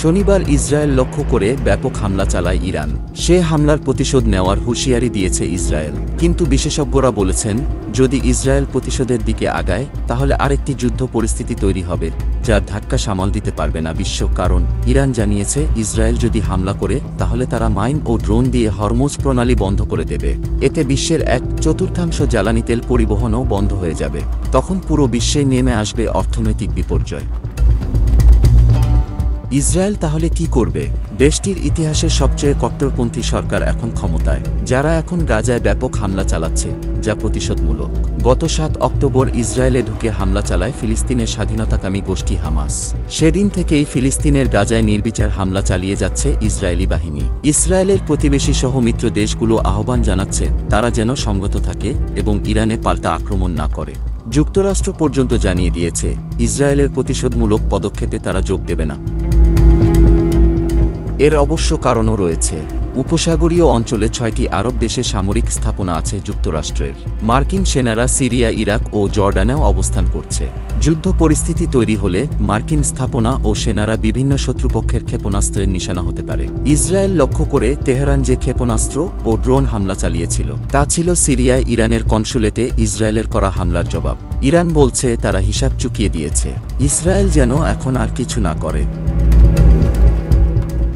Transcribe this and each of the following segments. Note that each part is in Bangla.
শনিবার ইসরায়েল লক্ষ্য করে ব্যাপক হামলা চালায় ইরান। সে হামলার প্রতিশোধ নেওয়ার হুঁশিয়ারি দিয়েছে ইসরায়েল। কিন্তু বিশেষজ্ঞরা বলেছেন, যদি ইসরায়েল প্রতিশোধের দিকে আগায় তাহলে আরেকটি যুদ্ধ পরিস্থিতি তৈরি হবে, যার ধাক্কা সামাল দিতে পারবে না বিশ্ব। কারণ ইরান জানিয়েছে, ইসরায়েল যদি হামলা করে তাহলে তারা মাইন ও ড্রোন দিয়ে হরমুজ প্রণালী বন্ধ করে দেবে। এতে বিশ্বের 1/4 জ্বালানি তেল পরিবহনও বন্ধ হয়ে যাবে। তখন পুরো বিশ্বে নেমে আসবে অর্থনৈতিক বিপর্যয়। ইসরায়েল তাহলে কি করবে? দেশটির ইতিহাসের সবচেয়ে কট্টরপন্থী সরকার এখন ক্ষমতায়, যারা এখন গাজায় ব্যাপক হামলা চালাচ্ছে, যা প্রতিশোধমূলক। গত 7 অক্টোবর ইসরায়েলে ঢুকে হামলা চালায় ফিলিস্তিনের স্বাধীনতাকামী গোষ্ঠী হামাস। সেদিন থেকেই ফিলিস্তিনের গাজায় নির্বিচার হামলা চালিয়ে যাচ্ছে ইসরায়েলি বাহিনী। ইসরায়েলের প্রতিবেশী সহ মিত্র দেশগুলো আহ্বান জানাচ্ছে তারা যেন সংগত থাকে এবং ইরানে পাল্টা আক্রমণ না করে। যুক্তরাষ্ট্র পর্যন্ত জানিয়ে দিয়েছে, ইসরায়েলের প্রতিশোধমূলক পদক্ষেপে তারা যোগ দেবে না। এর অবশ্য কারণও রয়েছে। উপসাগরীয় অঞ্চলে 6টি আরব দেশে সামরিক স্থাপনা আছে যুক্তরাষ্ট্রের। মার্কিন সেনারা সিরিয়া, ইরাক ও জর্ডানেও অবস্থান করছে। যুদ্ধ পরিস্থিতি তৈরি হলে মার্কিন স্থাপনা ও সেনারা বিভিন্ন শত্রুপক্ষের ক্ষেপণাস্ত্রের নিশানা হতে পারে। ইসরায়েল লক্ষ্য করে তেহরান যে ক্ষেপণাস্ত্র ও ড্রোন হামলা চালিয়েছিল, তা ছিল সিরিয়ায় ইরানের কনসুলেটে ইসরায়েলের করা হামলার জবাব। ইরান বলছে তারা হিসাব চুকিয়ে দিয়েছে, ইসরায়েল যেন এখন আর কিছু না করে।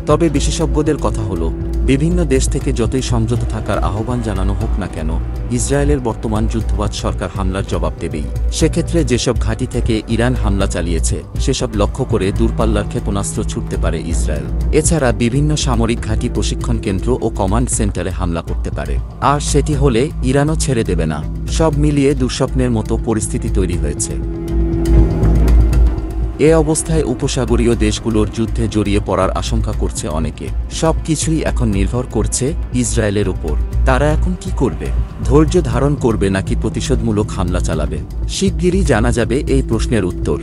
তবে বিশেষজ্ঞদের কথা হলো, বিভিন্ন দেশ থেকে যতই সমঝোতা থাকার আহ্বান জানানো হোক না কেন, ইসরায়েলের বর্তমান যুদ্ধবাজ সরকার হামলার জবাব দেবেই। সেক্ষেত্রে যেসব ঘাঁটি থেকে ইরান হামলা চালিয়েছে সেসব লক্ষ্য করে দূরপাল্লার ক্ষেপণাস্ত্র ছুটতে পারে ইসরায়েল। এছাড়া বিভিন্ন সামরিক ঘাঁটি, প্রশিক্ষণ কেন্দ্র ও কমান্ড সেন্টারে হামলা করতে পারে। আর সেটি হলে ইরানও ছেড়ে দেবে না। সব মিলিয়ে দুঃস্বপ্নের মতো পরিস্থিতি তৈরি হয়েছে। এ অবস্থায় উপসাগরীয় দেশগুলোর যুদ্ধে জড়িয়ে পড়ার আশঙ্কা করছে অনেকে। সব কিছুই এখন নির্ভর করছে ইসরায়েলের উপর। তারা এখন কি করবে? ধৈর্য ধারণ করবে নাকি প্রতিশোধমূলক হামলা চালাবে? শিগগিরই জানা যাবে এই প্রশ্নের উত্তর।